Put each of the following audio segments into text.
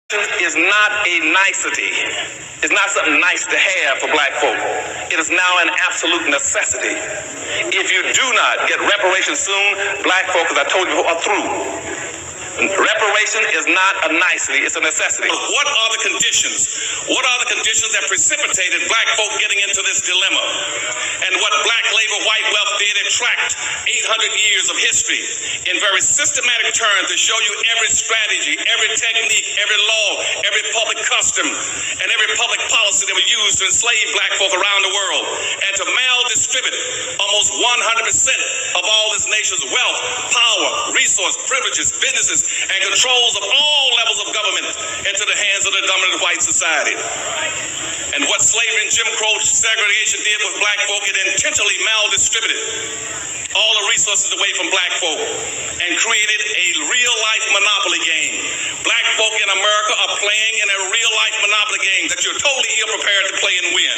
is not a nicety. It's not something nice to have for black folk. It is now an absolute necessity. If you do not get reparations soon, black folk, as I told you before, are through. Reparation is not a nicety, it's a necessity. What are the conditions? What are the conditions that precipitated black folk getting into this dilemma? And what black labor, white wealth did, it tracked 800 years of history in very systematic terms to show you every strategy, every technique, every law, every public custom, and every public policy that was used to enslave black folk around the world and to maldistribute almost 100% of all this nation's wealth, power, resource, privileges, businesses, and controls of all levels of government into the hands of the dominant white society. And what slavery and Jim Crow segregation did with black folk, it intentionally maldistributed all the resources away from black folk and created a real-life monopoly game. Black folk in America are playing in a real-life monopoly game that you're totally ill-prepared to play and win.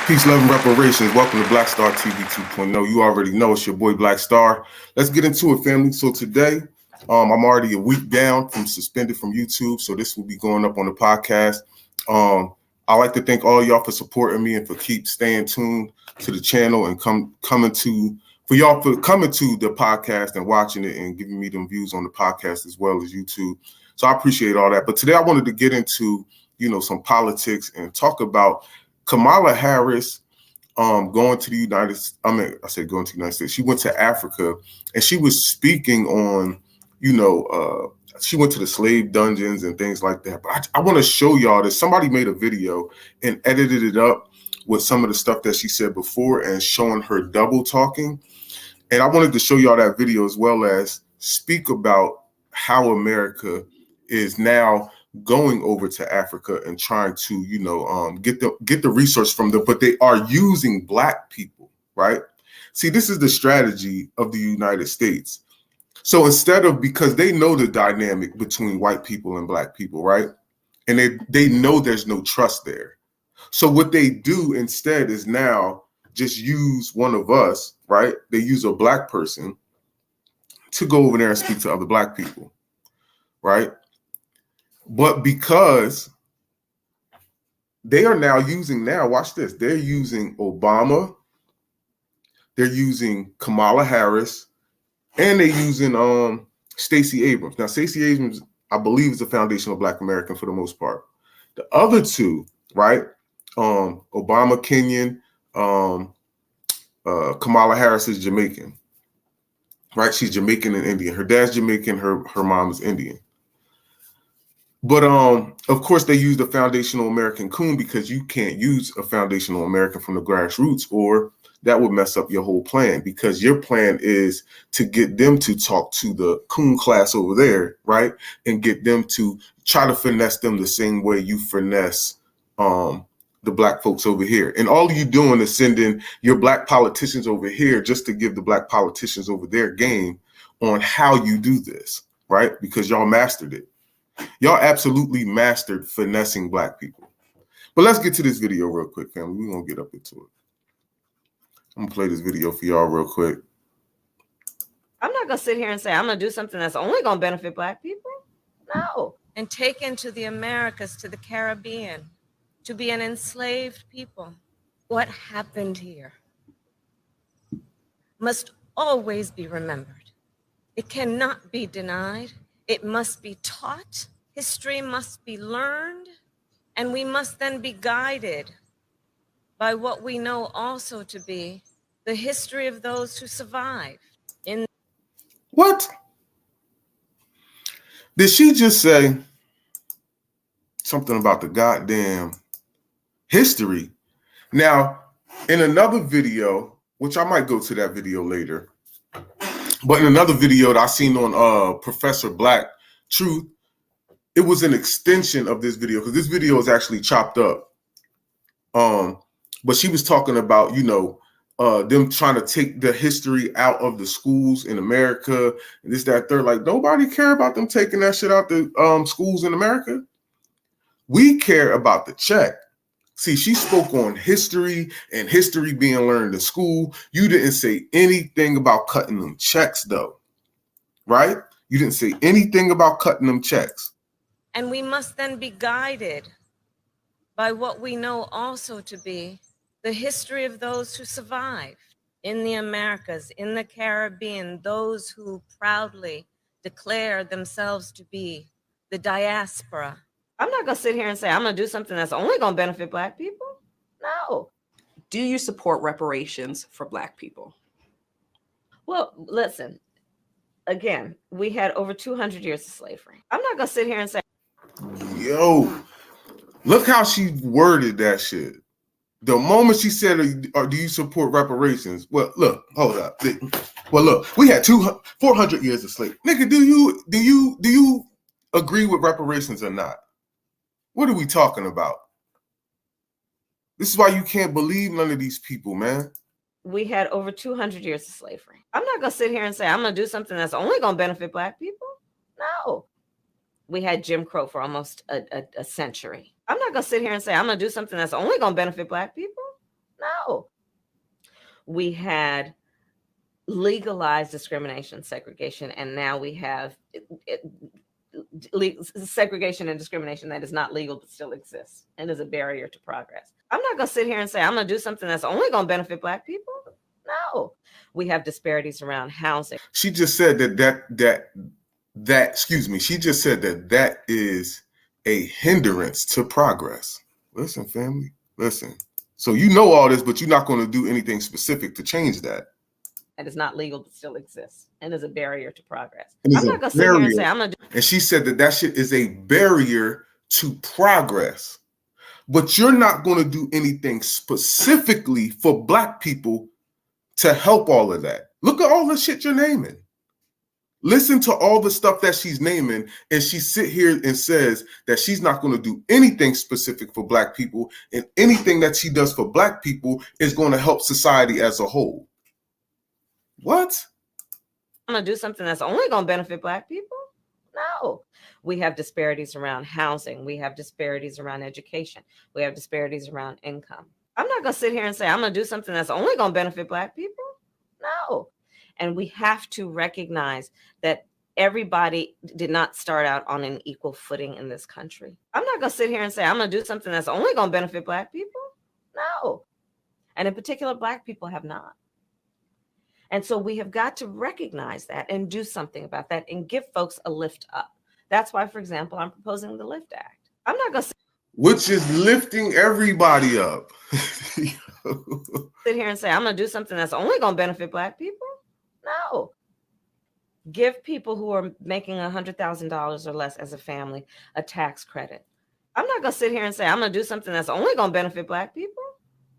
Peace, love, and reparations. Welcome to Black Star TV 2.0. You already know it's your boy Black Star. Let's get into it, family. So today, I'm already a week down from suspended from YouTube, so this will be going up on the podcast. I'd like to thank all y'all for supporting me and for keep staying tuned to the channel and coming to the podcast and watching it and giving me them views on the podcast as well as YouTube. So I appreciate all that. But today I wanted to get into, some politics and talk about Kamala Harris going to the United States. She went to Africa and she was speaking on, she went to the slave dungeons and things like that. But I want to show y'all that somebody made a video and edited it up with some of the stuff that she said before and showing her double talking. And I wanted to show y'all that video as well as speak about how America is now going over to Africa and trying to, get the resource from them, but they are using black people, right? See, this is the strategy of the United States. So because they know the dynamic between white people and black people, right? And they know there's no trust there. So what they do instead is now just use one of us, right? They use a black person to go over there and speak to other black people, right? But because they are now watch this, they're using Obama, they're using Kamala Harris, and they're using Stacey Abrams. Now, Stacey Abrams, I believe, is a foundational Black American for the most part. The other two, right? Obama, Kenyan, Kamala Harris is Jamaican, right? She's Jamaican and Indian. Her dad's Jamaican, her mom is Indian. But of course, they use the foundational American coon because you can't use a foundational American from the grassroots, or that would mess up your whole plan, because your plan is to get them to talk to the coon class over there, right? And get them to try to finesse them the same way you finesse the black folks over here. And all you doing is sending your black politicians over here just to give the black politicians over there game on how you do this, right? Because y'all mastered it. Y'all absolutely mastered finessing black people. But let's get to this video real quick, family. We're going to get up into it. I'm going to play this video for y'all real quick. I'm not going to sit here and say I'm going to do something that's only going to benefit black people. No. And taken to the Americas, to the Caribbean, to be an enslaved people. What happened here must always be remembered. It cannot be denied. It must be taught, history must be learned, and we must then be guided by what we know also to be the history of those who survived. What? Did she just say something about the goddamn history? Now, in another video, which I might go to that video later, but in another video that I seen on Professor Black Truth, it was an extension of this video because this video is actually chopped up. But she was talking about, them trying to take the history out of the schools in America and this, that, third. Like, nobody care about them taking that shit out the schools in America. We care about the check. See, she spoke on history and history being learned in school. You didn't say anything about cutting them checks, though, right? You didn't say anything about cutting them checks. And we must then be guided by what we know also to be the history of those who survived in the Americas, in the Caribbean, those who proudly declare themselves to be the diaspora. I'm not going to sit here and say I'm going to do something that's only going to benefit Black people. No. Do you support reparations for Black people? Well, listen, again, we had over 200 years of slavery. I'm not going to sit here and say, yo, look how she worded that shit. The moment she said, or do you support reparations? Well, look, hold up. Well, look, we had 400 years of slavery. Nigga, do you agree with reparations or not? What are we talking about? This is why you can't believe none of these people, man. we had over 200 years of slavery. I'm not going to sit here and say I'm going to do something that's only going to benefit Black people. No. We had Jim Crow for almost a century. I'm not going to sit here and say I'm going to do something that's only going to benefit Black people. No. We had legalized discrimination, segregation, and now we have segregation and discrimination that is not legal but still exists and is a barrier to progress. I'm not going to sit here and say I'm going to do something that's only going to benefit Black people. No. We have disparities around housing. She just said she just said that is a hindrance to progress. Listen, family, listen. So you know all this, but you're not going to do anything specific to change that. That is not legal but still exists and is a barrier to progress. I'm not going to sit here and say I'm going to do. And she said that shit is a barrier to progress. But you're not going to do anything specifically for Black people to help all of that. Look at all the shit you're naming. Listen to all the stuff that she's naming, and she sit here and says that she's not going to do anything specific for Black people, and anything that she does for Black people is going to help society as a whole. What? I'm going to do something that's only going to benefit Black people? No. We have disparities around housing. We have disparities around education. We have disparities around income. I'm not going to sit here and say I'm going to do something that's only going to benefit Black people. No. And we have to recognize that everybody did not start out on an equal footing in this country. I'm not going to sit here and say I'm going to do something that's only going to benefit Black people. No. And in particular, Black people have not. And so we have got to recognize that and do something about that and give folks a lift up. That's why, for example, I'm proposing the Lift Act. I'm not going to which is lifting everybody up. sit here and say I'm going to do something that's only going to benefit Black people. No. Give people who are making $100,000 or less as a family a tax credit. I'm not going to sit here and say I'm going to do something that's only going to benefit Black people.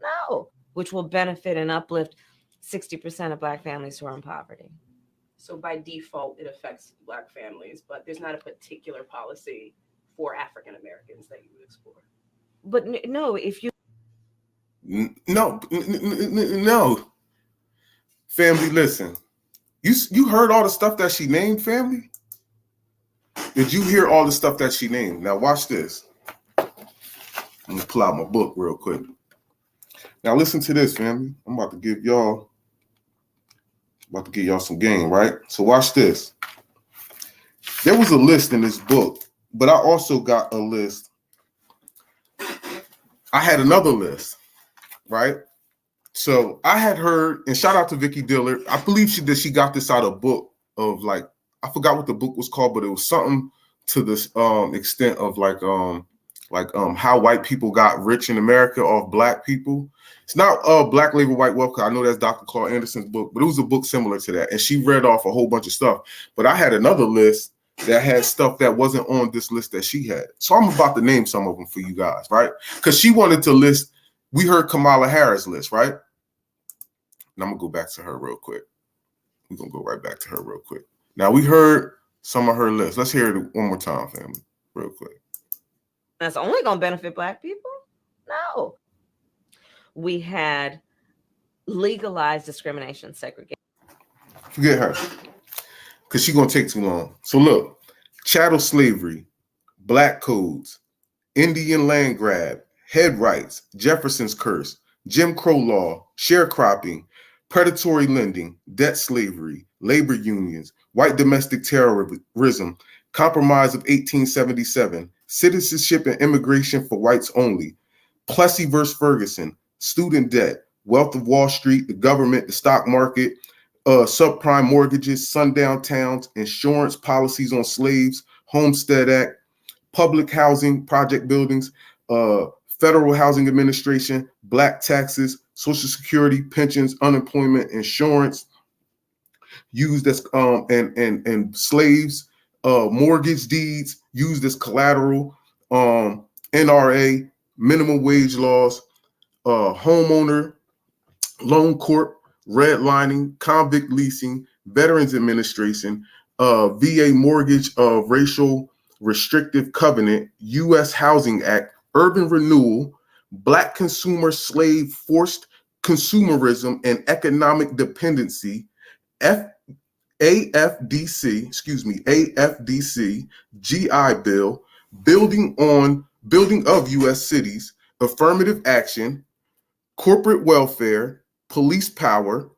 No. Which will benefit and uplift 60% of Black families who are in poverty. So by default, it affects Black families, but there's not a particular policy for African Americans that you would explore. But no, if you... No. Family, listen. You heard all the stuff that she named, family? Did you hear all the stuff that she named? Now watch this. I'm going to pull out my book real quick. Now listen to this, family. I'm about to give y'all some game, right? So watch this. There was a list in this book, but I also got a list. I had another list, right? So I had heard, and shout out to Vicky Dillard. I believe she got this out of a book of like, I forgot what the book was called, but it was something to this extent of how white people got rich in America off Black people. It's not Black Labor, White Wealth. I know that's Dr. Claude Anderson's book, but it was a book similar to that. And she read off a whole bunch of stuff. But I had another list that had stuff that wasn't on this list that she had. So I'm about to name some of them for you guys, right? Because she wanted to list, we heard Kamala Harris list, right? And I'm going to go back to her real quick. We're going to go right back to her real quick. Now, we heard some of her list. Let's hear it one more time, family, real quick. That's only going to benefit Black people? No. We had legalized discrimination, segregation. Forget her, because she's going to take too long. So look, chattel slavery, Black codes, Indian land grab, head rights, Jefferson's curse, Jim Crow law, sharecropping, predatory lending, debt slavery, labor unions, white domestic terrorism, Compromise of 1877, citizenship and immigration for whites only, Plessy versus Ferguson, student debt, wealth of Wall Street, the government, the stock market, subprime mortgages, sundown towns, insurance policies on slaves, Homestead Act, public housing, project buildings, Federal Housing Administration, black taxes, Social Security, pensions, unemployment, insurance, used as and slaves, mortgage deeds used as collateral, NRA, minimum wage laws, homeowner, loan corp, redlining, convict leasing, Veterans Administration, VA mortgage, racial restrictive covenant, U.S. Housing Act, urban renewal, black consumer slave forced consumerism and economic dependency, AFDC, GI Bill, building of U.S. cities, affirmative action, corporate welfare, police power,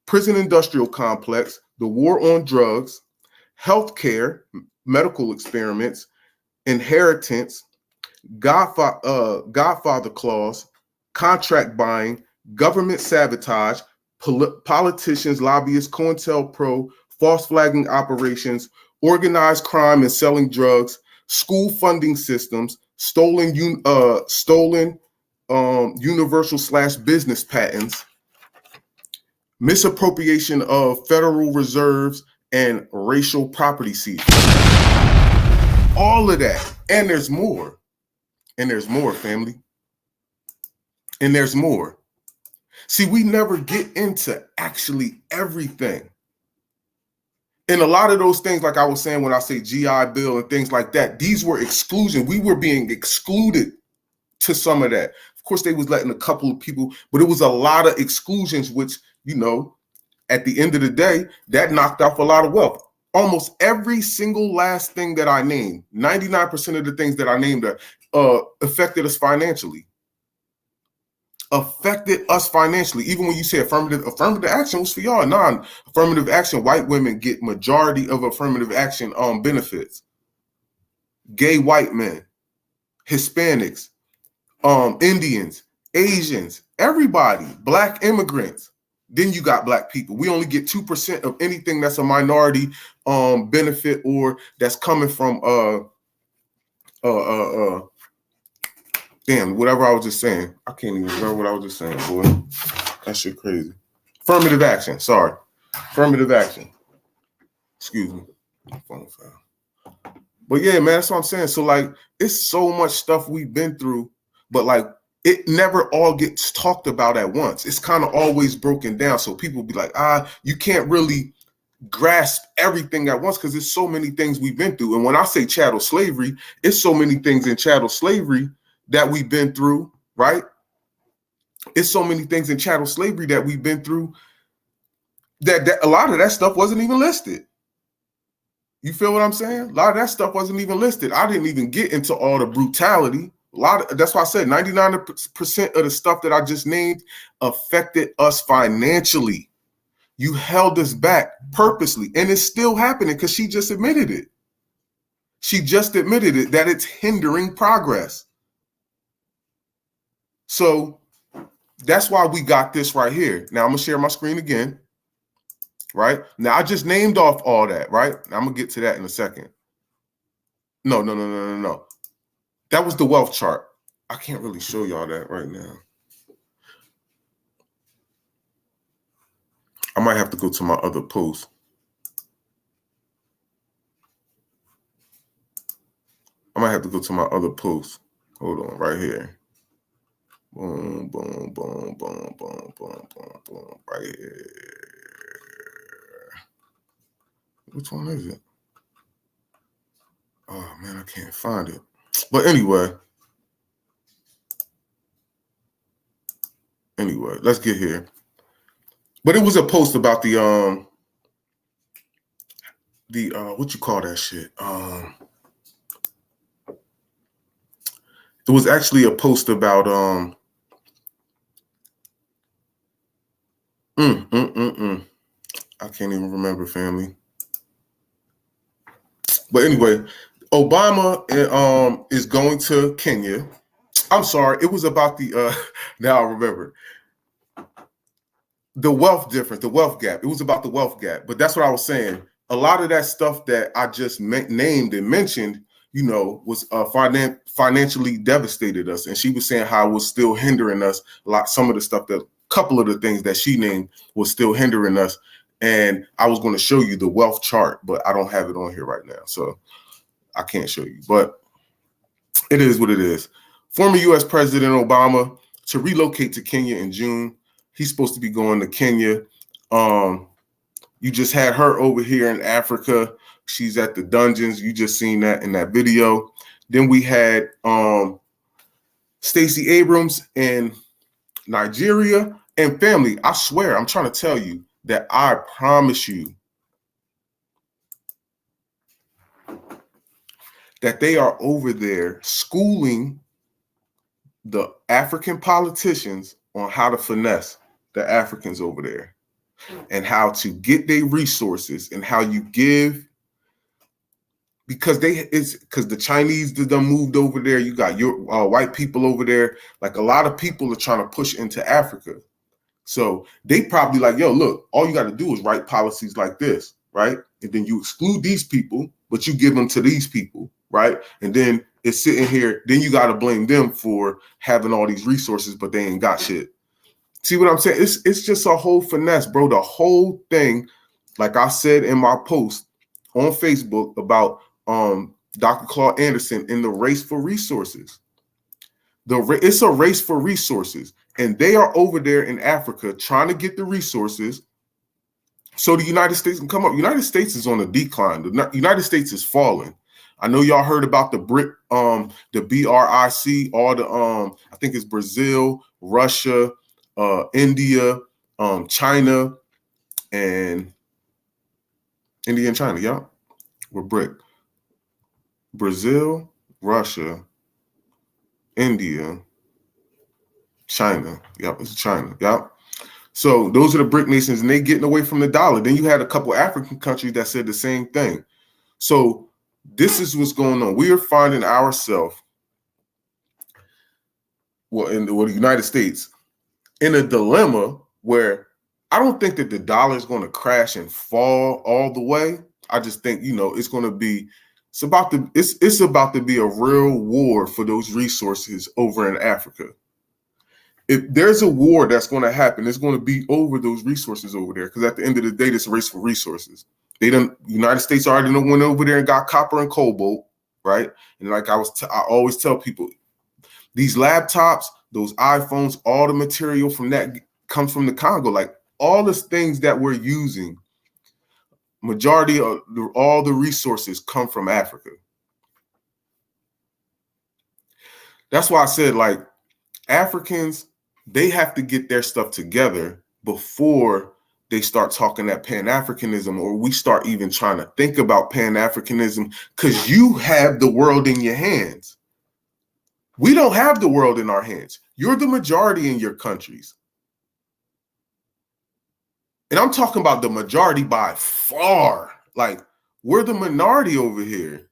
prison industrial complex, the war on drugs, healthcare, medical experiments, inheritance, Godfather clause, contract buying, government sabotage, politicians, lobbyists, COINTELPRO, false flagging operations, organized crime and selling drugs, school funding systems, stolen universal/business patents, misappropriation of federal reserves, and racial property seizure. All of that. And there's more. And there's more, family. And there's more. See, we never get into actually everything. And a lot of those things, like I was saying when I say GI Bill and things like that, these were exclusion. We were being excluded to some of that. Of course, they was letting a couple of people, but it was a lot of exclusions, which, you know, at the end of the day, that knocked off a lot of wealth. Almost every single last thing that I named, 99% of the things that I named affected us financially. Affected us financially. Even when you say affirmative action was for y'all. Non-affirmative action, white women get majority of affirmative action benefits. Gay white men, Hispanics, Indians, Asians, everybody, black immigrants. Then you got black people. We only get 2% of anything that's a minority benefit or that's coming from damn, whatever I was just saying. I can't even remember what I was just saying, boy. That shit crazy. Affirmative action. Sorry. Affirmative action. Excuse me. My phone fell. But yeah, man, that's what I'm saying. So like, it's so much stuff we've been through, but like, it never all gets talked about at once. It's kind of always broken down. So people be like, you can't really grasp everything at once because there's so many things we've been through. And when I say chattel slavery, it's so many things in chattel slavery that we've been through, right? It's so many things in chattel slavery that we've been through that a lot of that stuff wasn't even listed. You feel what I'm saying? A lot of that stuff wasn't even listed. I didn't even get into all the brutality. That's why I said 99% of the stuff that I just named affected us financially. You held us back purposely, and it's still happening because she just admitted it. She just admitted it, that it's hindering progress. So that's why we got this right here. Now I'm gonna share my screen again. Right now, I just named off all that. Right now, I'm gonna get to that in a second. No. That was the wealth chart. I can't really show y'all that right now. I might have to go to my other post. Hold on, right here. Boom, boom, boom, boom, boom, boom, boom, boom, right here. Which one is it? Oh man, I can't find it. But anyway, let's get here. But it was a post about the what you call that shit? It was actually a post about I can't even remember, family. But anyway, Obama is going to Kenya. I'm sorry, it was about the now I remember. The wealth difference, the wealth gap. It was about the wealth gap. But that's what I was saying. A lot of that stuff that I just named and mentioned, was financially devastated us. And she was saying how it was still hindering us. Some of the stuff couple of the things that she named was still hindering us. And I was going to show you the wealth chart, but I don't have it on here right now. So I can't show you. But it is what it is. Former U.S. President Obama to relocate to Kenya in June. He's supposed to be going to Kenya. You just had her over here in Africa. She's at the dungeons. You just seen that in that video. Then we had Stacey Abrams in Nigeria. And family, I swear, I'm trying to tell you that I promise you that they are over there schooling the African politicians on how to finesse the Africans over there and how to get their resources and how you give, because the Chinese done moved over there. You got your white people over there. Like a lot of people are trying to push into Africa. So they probably like, yo, look, all you got to do is write policies like this, right? And then you exclude these people, but you give them to these people, right? And then it's sitting here. Then you got to blame them for having all these resources, but they ain't got shit. See what I'm saying? It's just a whole finesse, bro. The whole thing, like I said in my post on Facebook about Dr. Claude Anderson in the race for resources. It's a race for resources. And they are over there in Africa trying to get the resources so the United States can come up. United States is on a decline. The United States is falling. I know y'all heard about the BRIC, the BRIC, all the I think it's Brazil, Russia, India, China, and China. Yeah, we're BRIC. Brazil, Russia, India, China. Yep, it's China. Yep. So those are the BRIC nations, and they getting away from the dollar. Then you had a couple African countries that said the same thing. So this is what's going on. We are finding ourselves, in the United States, in a dilemma where I don't think that the dollar is going to crash and fall all the way. I just think, it's going to be, it's about to be a real war for those resources over in Africa. If there's a war that's going to happen, it's going to be over those resources over there. Because at the end of the day, it's a race for resources. United States already went over there and got copper and cobalt, right? And like I always tell people, these laptops, those iPhones, all the material from that comes from the Congo. Like all the things that we're using, majority of all the resources come from Africa. That's why I said, like, Africans, they have to get their stuff together before they start talking that Pan Africanism, or we start even trying to think about Pan Africanism, because you have the world in your hands. We don't have the world in our hands. You're the majority in your countries. And I'm talking about the majority by far. Like, we're the minority over here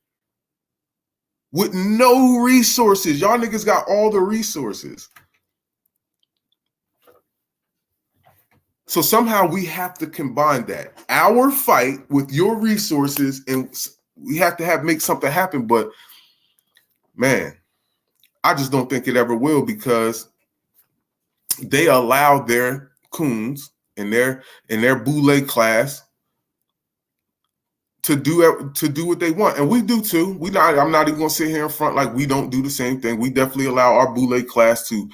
with no resources. Y'all niggas got all the resources. So somehow we have to combine that. Our fight with your resources, and we have to make something happen. But man, I just don't think it ever will, because they allow their coons and their boule class to do what they want, and we do too. I'm not even gonna sit here in front like we don't do the same thing. We definitely allow our boule class to,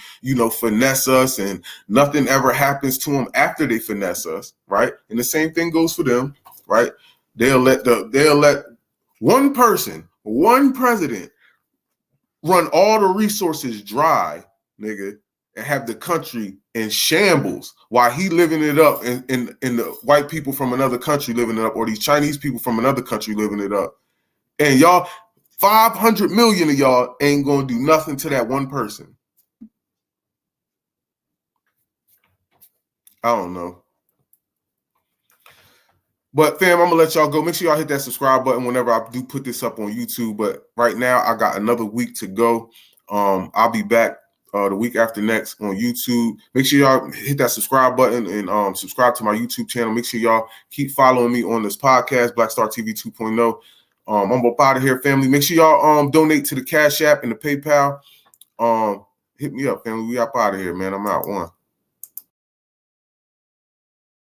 finesse us, and nothing ever happens to them after they finesse us, right? And the same thing goes for them, right? They'll let one person, one president, run all the resources dry, nigga, and have the country in shambles while he living it up, and the white people from another country living it up, or these Chinese people from another country living it up. And y'all, 500 million of y'all ain't gonna do nothing to that one person. I don't know. But fam, I'm gonna let y'all go. Make sure y'all hit that subscribe button whenever I do put this up on YouTube. But right now, I got another week to go. I'll be back the week after next on YouTube. Make sure y'all hit that subscribe button and subscribe to my YouTube channel. Make sure y'all keep following me on this podcast, Black Star TV 2.0. I'm up out of here, family. Make sure y'all donate to the Cash App and the PayPal. Hit me up, family. We up out of here, man. I'm out. One.